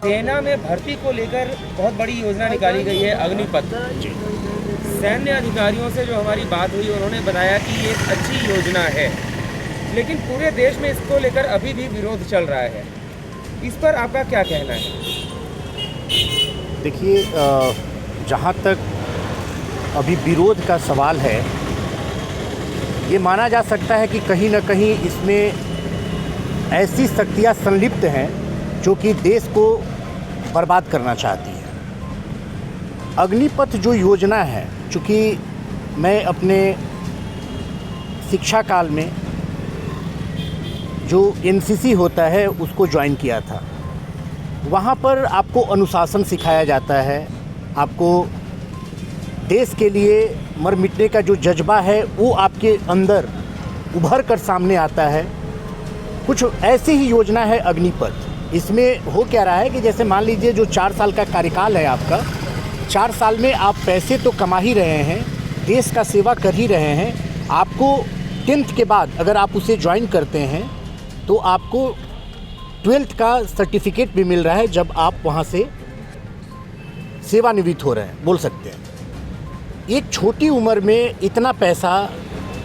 सेना में भर्ती को लेकर बहुत बड़ी योजना निकाली गई है अग्निपथ। जी। सैन्य अधिकारियों से जो हमारी बात हुई उन्होंने बताया कि ये एक अच्छी योजना है, लेकिन पूरे देश में इसको लेकर अभी भी विरोध चल रहा है। इस पर आपका क्या कहना है? देखिए, जहाँ तक अभी विरोध का सवाल है, ये माना जा सकता है कि कहीं न कहीं इसमें ऐसी शक्तियाँ संलिप्त हैं जो कि देश को बर्बाद करना चाहती हैं। अग्निपथ जो योजना है, चूँकि मैं अपने शिक्षा काल में जो एनसीसी होता है उसको ज्वाइन किया था। वहाँ पर आपको अनुशासन सिखाया जाता है, आपको देश के लिए मर मिटने का जो जज्बा है वो आपके अंदर उभर कर सामने आता है। कुछ ऐसी ही योजना है अग्निपथ। इसमें हो क्या रहा है कि जैसे मान लीजिए जो 4 साल का कार्यकाल है आपका, 4 साल में आप पैसे तो कमा ही रहे हैं, देश का सेवा कर ही रहे हैं। आपको 10th के बाद अगर आप उसे ज्वाइन करते हैं तो आपको 12th का सर्टिफिकेट भी मिल रहा है जब आप वहाँ से सेवानिवृत्त हो रहे हैं, बोल सकते हैं। एक छोटी उम्र में इतना पैसा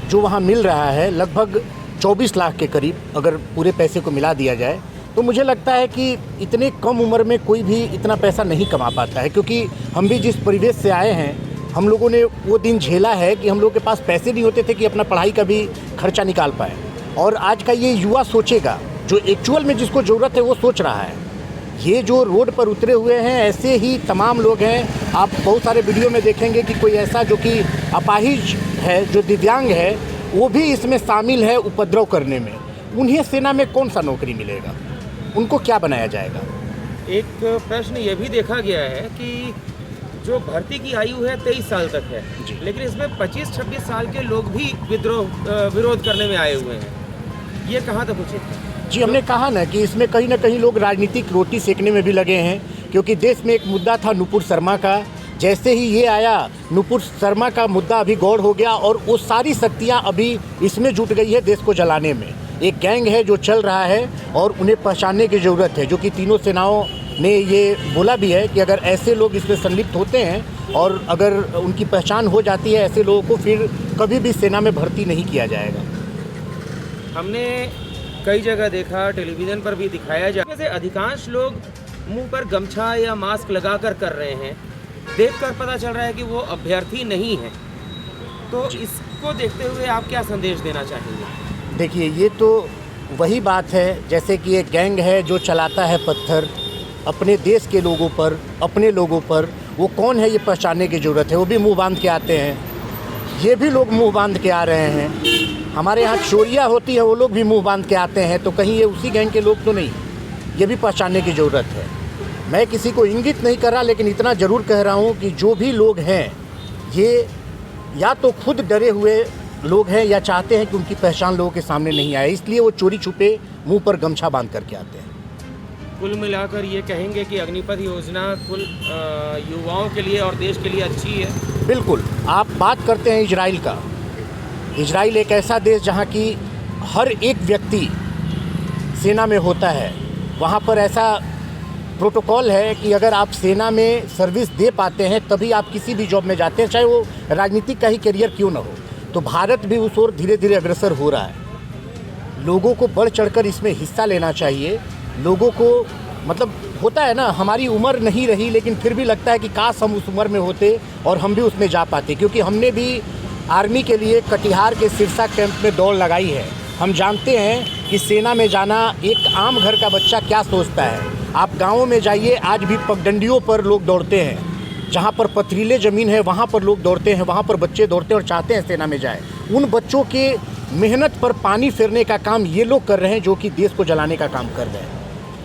जो वहाँ मिल रहा है, लगभग 24 लाख के करीब, अगर पूरे पैसे को मिला दिया जाए तो मुझे लगता है कि इतने कम उम्र में कोई भी इतना पैसा नहीं कमा पाता है। क्योंकि हम भी जिस परिवेश से आए हैं, हम लोगों ने वो दिन झेला है कि हम लोगों के पास पैसे नहीं होते थे कि अपना पढ़ाई का भी खर्चा निकाल पाए। और आज का ये युवा सोचेगा, जो एक्चुअल में जिसको ज़रूरत है वो सोच रहा है। ये जो रोड पर उतरे हुए हैं, ऐसे ही तमाम लोग हैं। आप बहुत सारे वीडियो में देखेंगे कि कोई ऐसा जो कि अपाहिज है, जो दिव्यांग है, वो भी इसमें शामिल है उपद्रव करने में। उन्हें सेना में कौन सा नौकरी मिलेगा? उनको क्या बनाया जाएगा? एक प्रश्न ये भी देखा गया है कि जो भर्ती की आयु है 23 साल तक है, लेकिन इसमें 25-26 साल के लोग भी विरोध करने में आए हुए हैं। ये कहाँ तक उचित है? जी, हमने कहा ना कि इसमें कहीं ना कहीं लोग राजनीतिक रोटी सेकने में भी लगे हैं। क्योंकि देश में एक मुद्दा था नुपुर शर्मा का, जैसे ही ये आया नुपुर शर्मा का मुद्दा अभी गौड़ हो गया और वो सारी शक्तियाँ अभी इसमें जुट गई है देश को जलाने में। एक गैंग है जो चल रहा है और उन्हें पहचानने की ज़रूरत है, जो कि तीनों सेनाओं ने ये बोला भी है कि अगर ऐसे लोग इसमें संलिप्त होते हैं और अगर उनकी पहचान हो जाती है, ऐसे लोगों को फिर कभी भी सेना में भर्ती नहीं किया जाएगा। हमने कई जगह देखा, टेलीविज़न पर भी दिखाया जाए, जैसे अधिकांश लोग मुंह पर गमछा या मास्क लगाकर कर रहे हैं। देखकर पता चल रहा है कि वो अभ्यर्थी नहीं है। तो इसको देखते हुए आप क्या संदेश देना चाहेंगे? देखिए, ये तो वही बात है जैसे कि एक गैंग है जो चलाता है पत्थर अपने देश के लोगों पर, अपने लोगों पर। वो कौन है ये पहचानने की ज़रूरत है। वो भी मुंह बांध के आते हैं, ये भी लोग मुंह बांध के आ रहे हैं। हमारे यहाँ चोरियाँ होती है, वो लोग भी मुंह बांध के आते हैं। तो कहीं ये उसी गैंग के लोग तो नहीं? ये भी पहचानने की ज़रूरत है। मैं किसी को इंगित नहीं कर रहा, लेकिन इतना ज़रूर कह रहा हूँ कि जो भी लोग हैं, ये या तो खुद डरे हुए लोग हैं या चाहते हैं कि उनकी पहचान लोगों के सामने नहीं आए, इसलिए वो चोरी छुपे मुंह पर गमछा बांध करके आते हैं। कुल मिलाकर ये कहेंगे कि अग्निपथ योजना कुल युवाओं के लिए और देश के लिए अच्छी है? बिल्कुल। आप बात करते हैं इजराइल का। इजराइल एक ऐसा देश जहाँ की हर एक व्यक्ति सेना में होता है। वहाँ पर ऐसा प्रोटोकॉल है कि अगर आप सेना में सर्विस दे पाते हैं तभी आप किसी भी जॉब में जाते हैं, चाहे वो राजनीतिक का ही करियर क्यों ना हो। तो भारत भी उस ओर धीरे धीरे अग्रसर हो रहा है। लोगों को बढ़ चढ़कर इसमें हिस्सा लेना चाहिए। लोगों को मतलब होता है ना, हमारी उम्र नहीं रही लेकिन फिर भी लगता है कि काश हम उस उम्र में होते और हम भी उसमें जा पाते। क्योंकि हमने भी आर्मी के लिए कटिहार के सिरसा कैंप में दौड़ लगाई है। हम जानते हैं कि सेना में जाना एक आम घर का बच्चा क्या सोचता है। आप गाँवों में जाइए, आज भी पगडंडियों पर लोग दौड़ते हैं। जहाँ पर पथरीले ज़मीन है वहाँ पर लोग दौड़ते हैं, वहाँ पर बच्चे दौड़ते हैं और चाहते हैं सेना में जाए। उन बच्चों के मेहनत पर पानी फेरने का काम ये लोग कर रहे हैं जो कि देश को जलाने का काम कर रहे हैं।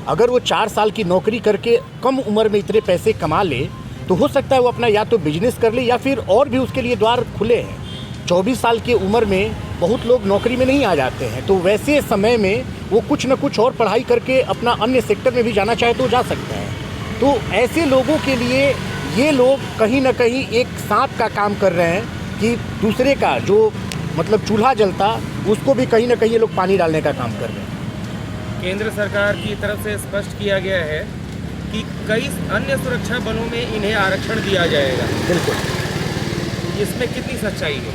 अगर वो 4 साल की नौकरी करके कम उम्र में इतने पैसे कमा ले तो हो सकता है वो अपना या तो बिजनेस कर ले या फिर और भी उसके लिए द्वार खुले हैं। 24 साल की उम्र में बहुत लोग नौकरी में नहीं आ जाते हैं, तो वैसे समय में वो कुछ न कुछ और पढ़ाई करके अपना अन्य सेक्टर में भी जाना चाहे तो जा सकते हैं। तो ऐसे लोगों के लिए ये लोग कहीं ना कहीं एक सांप का काम कर रहे हैं कि दूसरे का जो मतलब चूल्हा जलता उसको भी कहीं ना कहीं ये लोग पानी डालने का काम कर रहे हैं। केंद्र सरकार की तरफ से स्पष्ट किया गया है कि कई अन्य सुरक्षा बलों में इन्हें आरक्षण दिया जाएगा। बिल्कुल। इसमें कितनी सच्चाई है?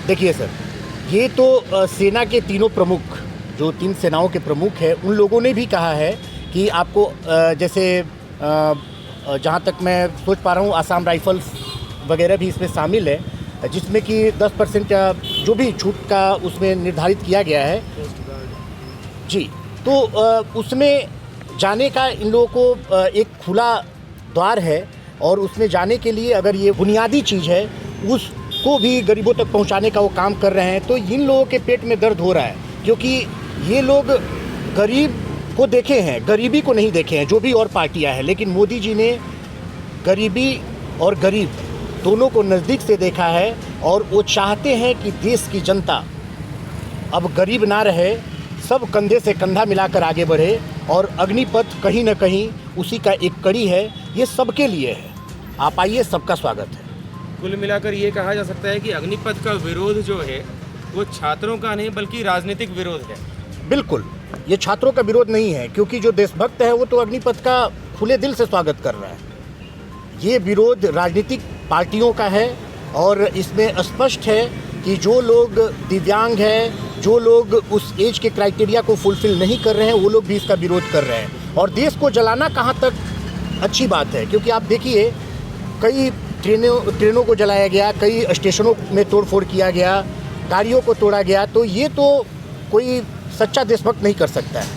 देखिए सर, ये तो सेना के तीनों प्रमुख, जो 3 सेनाओं के प्रमुख हैं, उन लोगों ने भी कहा है कि आपको जैसे जहाँ तक मैं सोच पा रहा हूँ, आसाम राइफल्स वगैरह भी इसमें शामिल है, जिसमें कि 10% का जो भी छूट का उसमें निर्धारित किया गया है जी। तो उसमें जाने का इन लोगों को एक खुला द्वार है, और उसमें जाने के लिए अगर ये बुनियादी चीज़ है उसको भी गरीबों तक पहुंचाने का वो काम कर रहे हैं। तो इन लोगों के पेट में दर्द हो रहा है, क्योंकि ये लोग गरीब को देखे हैं, गरीबी को नहीं देखे हैं, जो भी और पार्टियां हैं। लेकिन मोदी जी ने गरीबी और गरीब दोनों को नज़दीक से देखा है, और वो चाहते हैं कि देश की जनता अब गरीब ना रहे, सब कंधे से कंधा मिलाकर आगे बढ़े। और अग्निपथ कहीं ना कहीं उसी का एक कड़ी है, ये सबके लिए है। आप आइए, सबका स्वागत है। कुल मिलाकर ये कहा जा सकता है कि अग्निपथ का विरोध जो है वो छात्रों का नहीं बल्कि राजनीतिक विरोध है। बिल्कुल, ये छात्रों का विरोध नहीं है, क्योंकि जो देशभक्त है वो तो अग्निपथ का खुले दिल से स्वागत कर रहा है। ये विरोध राजनीतिक पार्टियों का है, और इसमें स्पष्ट है कि जो लोग दिव्यांग हैं, जो लोग उस एज के क्राइटेरिया को फुलफिल नहीं कर रहे हैं, वो लोग भी इसका विरोध कर रहे हैं। और देश को जलाना कहाँ तक अच्छी बात है, क्योंकि आप देखिए कई ट्रेनों को जलाया गया, कई स्टेशनों में तोड़फोड़ किया गया, गाड़ियों को तोड़ा गया। तो ये तो कोई सच्चा देशभक्त नहीं कर सकता है।